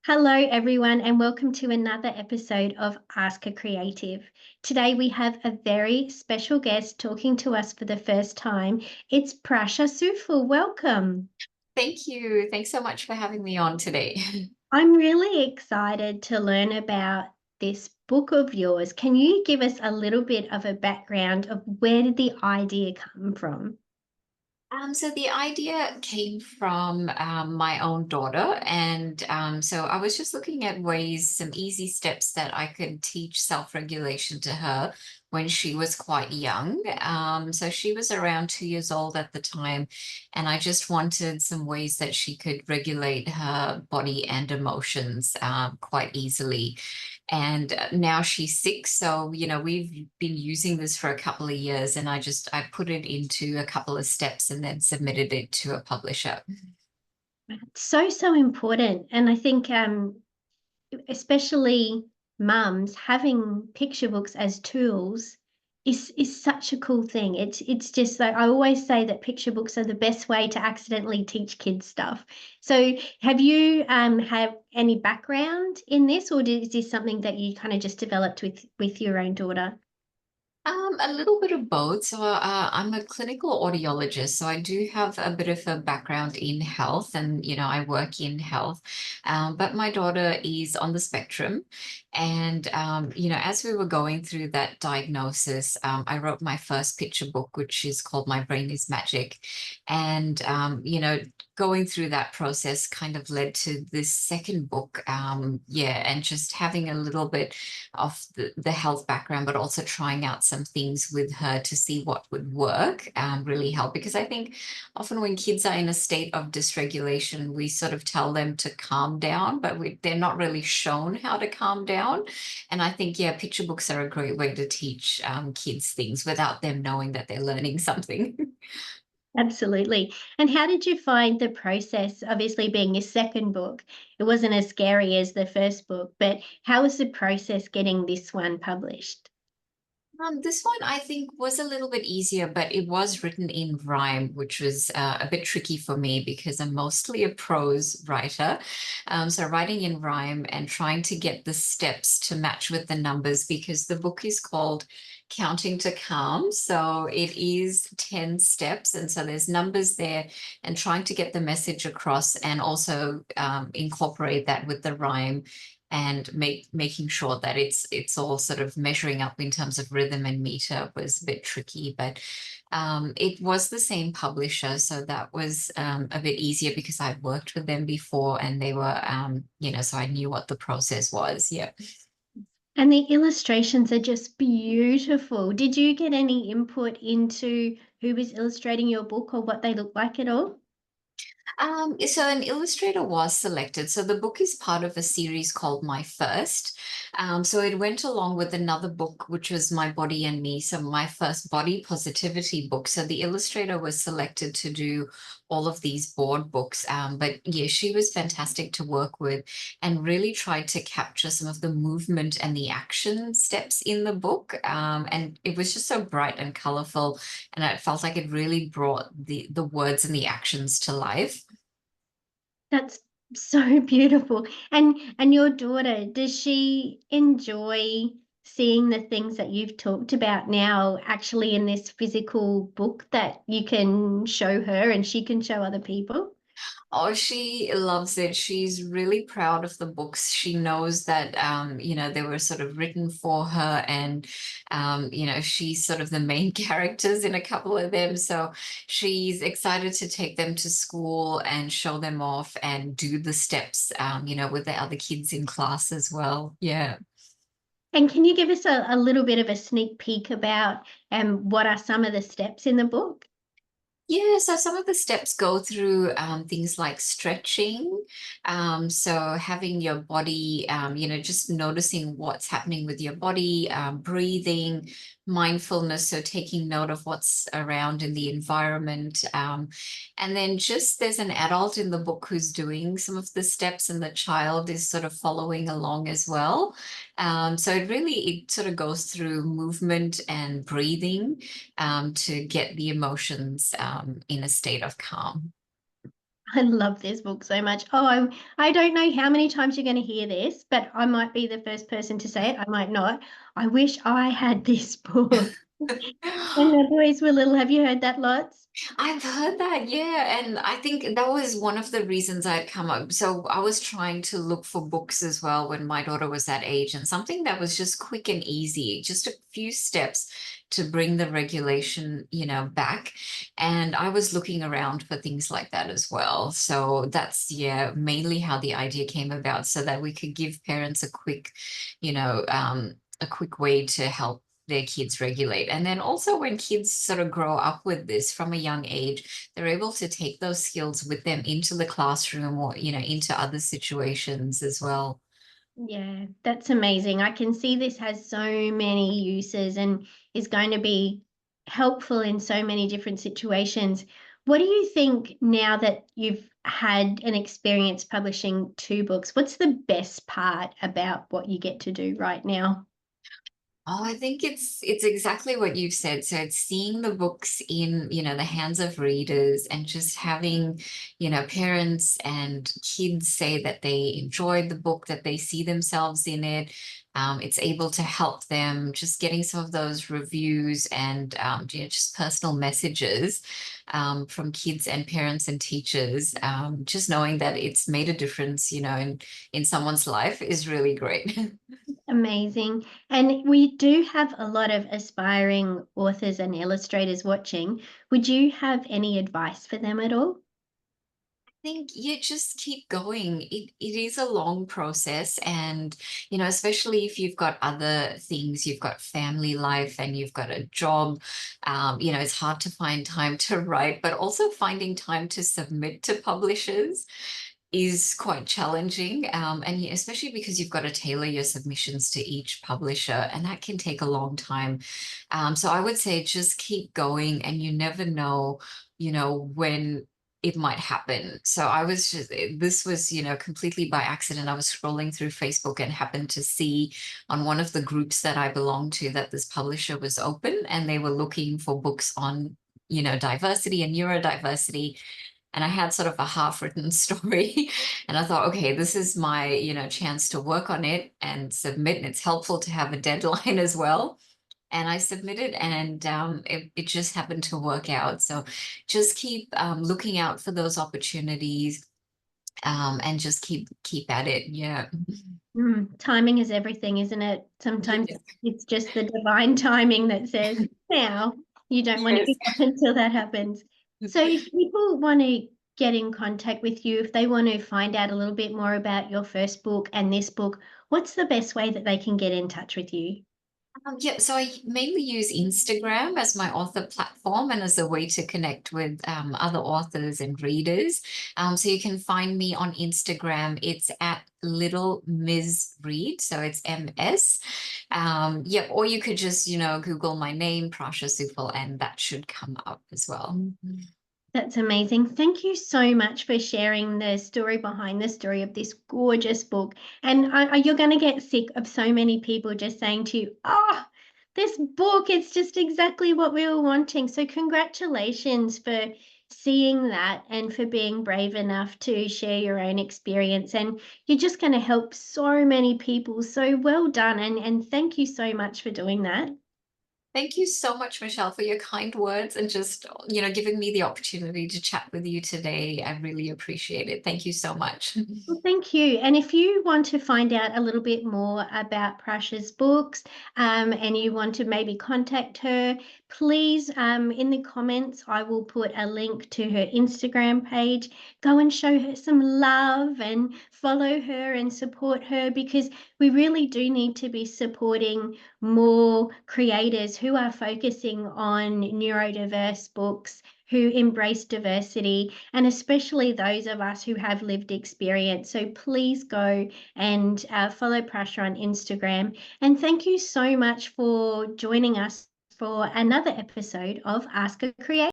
Hello, everyone, and welcome to another episode of Ask a Creative. Today, we have a very special guest talking to us for the first time. It's Prasha Sooful. Welcome. Thank you. Thanks so much for having me on today. I'm really excited to learn about this book of yours. Can you give us a little bit of a background of where did the idea come from? So the idea came from my own daughter, and so I was just looking at ways, some easy steps that I could teach self-regulation to her when she was quite young. So she was around 2 years old at the time, and I just wanted some ways that she could regulate her body and emotions quite easily. And now she's 6, so we've been using this for a couple of years, and I put it into a couple of steps and then submitted it to a publisher. It's so important. And I think especially mums having picture books as tools is such a cool thing. It's just like I always say that picture books are the best way to accidentally teach kids stuff. So have you have any background in this, or is this something that you kind of just developed with your own daughter? A little bit of both. So I'm a clinical audiologist, so I do have a bit of a background in health, and I work in health. But my daughter is on the spectrum, and as we were going through that diagnosis, I wrote my first picture book, which is called My Brain is Magic, and going through that process kind of led to this second book. Yeah, and just having a little bit of the health background, but also trying out some things with her to see what would work really help. Because I think often when kids are in a state of dysregulation, we sort of tell them to calm down, but they're not really shown how to calm down. And I think, yeah, picture books are a great way to teach kids things without them knowing that they're learning something. Absolutely. And how did you find the process? Obviously, being your second book, it wasn't as scary as the first book, but how was the process getting this one published? This one I think was a little bit easier, but it was written in rhyme, which was a bit tricky for me because I'm mostly a prose writer. So writing in rhyme and trying to get the steps to match with the numbers because the book is called Counting to Calm. So it is 10 steps. And so there's numbers there and trying to get the message across and also incorporate that with the rhyme and making sure that it's all sort of measuring up in terms of rhythm and meter was a bit tricky, but it was the same publisher, so that was a bit easier because I'd worked with them before and they were so I knew what the process was. Yeah. And the illustrations are just beautiful. Did you get any input into who was illustrating your book or what they look like at all? So an illustrator was selected. So the book is part of a series called My First. So it went along with another book, which was My Body and Me. So my first body positivity book. So the illustrator was selected to do all of these board books. But yeah, she was fantastic to work with and really tried to capture some of the movement and the action steps in the book. And it was just so bright and colorful. And it felt like it really brought the words and the actions to life. That's so beautiful. And your daughter, does she enjoy seeing the things that you've talked about now actually in this physical book that you can show her and she can show other people? Oh, she loves it. She's really proud of the books. She knows that, they were sort of written for her, and, she's sort of the main characters in a couple of them. So she's excited to take them to school and show them off and do the steps, with the other kids in class as well. Yeah. And can you give us a little bit of a sneak peek about what are some of the steps in the book? Yeah, so some of the steps go through things like stretching. So having your body, just noticing what's happening with your body, breathing, mindfulness, so taking note of what's around in the environment. And then just there's an adult in the book who's doing some of the steps, and the child is sort of following along as well. So it sort of goes through movement and breathing to get the emotions in a state of calm. I love this book so much. Oh, I don't know how many times you're going to hear this, but I might be the first person to say it. I might not. I wish I had this book. When the boys were little, have you heard that lots? I've heard that, yeah. And I think that was one of the reasons I'd come up. So I was trying to look for books as well when my daughter was that age, and something that was just quick and easy, just a few steps to bring the regulation, back. And I was looking around for things like that as well. So that's, yeah, mainly how the idea came about, so that we could give parents a quick way to help their kids regulate. And then also when kids sort of grow up with this from a young age, they're able to take those skills with them into the classroom or, into other situations as well. Yeah, that's amazing. I can see this has so many uses and is going to be helpful in so many different situations. What do you think now that you've had an experience publishing two books? What's the best part about what you get to do right now? Oh, I think it's exactly what you've said. So it's seeing the books in, the hands of readers, and just having, parents and kids say that they enjoyed the book, that they see themselves in it. It's able to help them, just getting some of those reviews and just personal messages from kids and parents and teachers. Just knowing that it's made a difference, in someone's life is really great. Amazing. And we do have a lot of aspiring authors and illustrators watching. Would you have any advice for them at all? Think you just keep going. It is a long process, and especially if you've got other things, you've got family life and you've got a job. It's hard to find time to write, but also finding time to submit to publishers is quite challenging. And especially because you've got to tailor your submissions to each publisher, and that can take a long time. So I would say just keep going, and you never know, when it might happen. So this was, completely by accident. I was scrolling through Facebook and happened to see on one of the groups that I belong to that this publisher was open, and they were looking for books on, diversity and neurodiversity. And I had sort of a half-written story, and I thought, okay, this is my, chance to work on it and submit. And it's helpful to have a deadline as well. And I submitted, and it just happened to work out. So just keep looking out for those opportunities, and just keep at it. Yeah. Timing is everything, isn't it? Sometimes Yes. it's just the divine timing that says, now you don't want to Yes. give up until that happens. So if people want to get in contact with you, if they want to find out a little bit more about your first book and this book, what's the best way that they can get in touch with you? Yeah, so I mainly use Instagram as my author platform and as a way to connect with other authors and readers. So you can find me on Instagram. It's at Little Ms. Read, so it's MS. Yep, or you could just, Google my name, Prasha Sooful, and that should come up as well. That's amazing. Thank you so much for sharing the story behind the story of this gorgeous book. And you're going to get sick of so many people just saying to you, oh, this book, it's just exactly what we were wanting. So, congratulations for seeing that and for being brave enough to share your own experience. And you're just going to help so many people. So, well done. And thank you so much for doing that. Thank you so much, Michelle, for your kind words and just, giving me the opportunity to chat with you today. I really appreciate it. Thank you so much. Well, thank you. And if you want to find out a little bit more about Prasha's books, and you want to maybe contact her, please, in the comments, I will put a link to her Instagram page. Go and show her some love and follow her and support her, because we really do need to be supporting more creators who are focusing on neurodiverse books, who embrace diversity, and especially those of us who have lived experience. So please go and follow Prasha on Instagram. And thank you so much for joining us for another episode of Ask a Creator.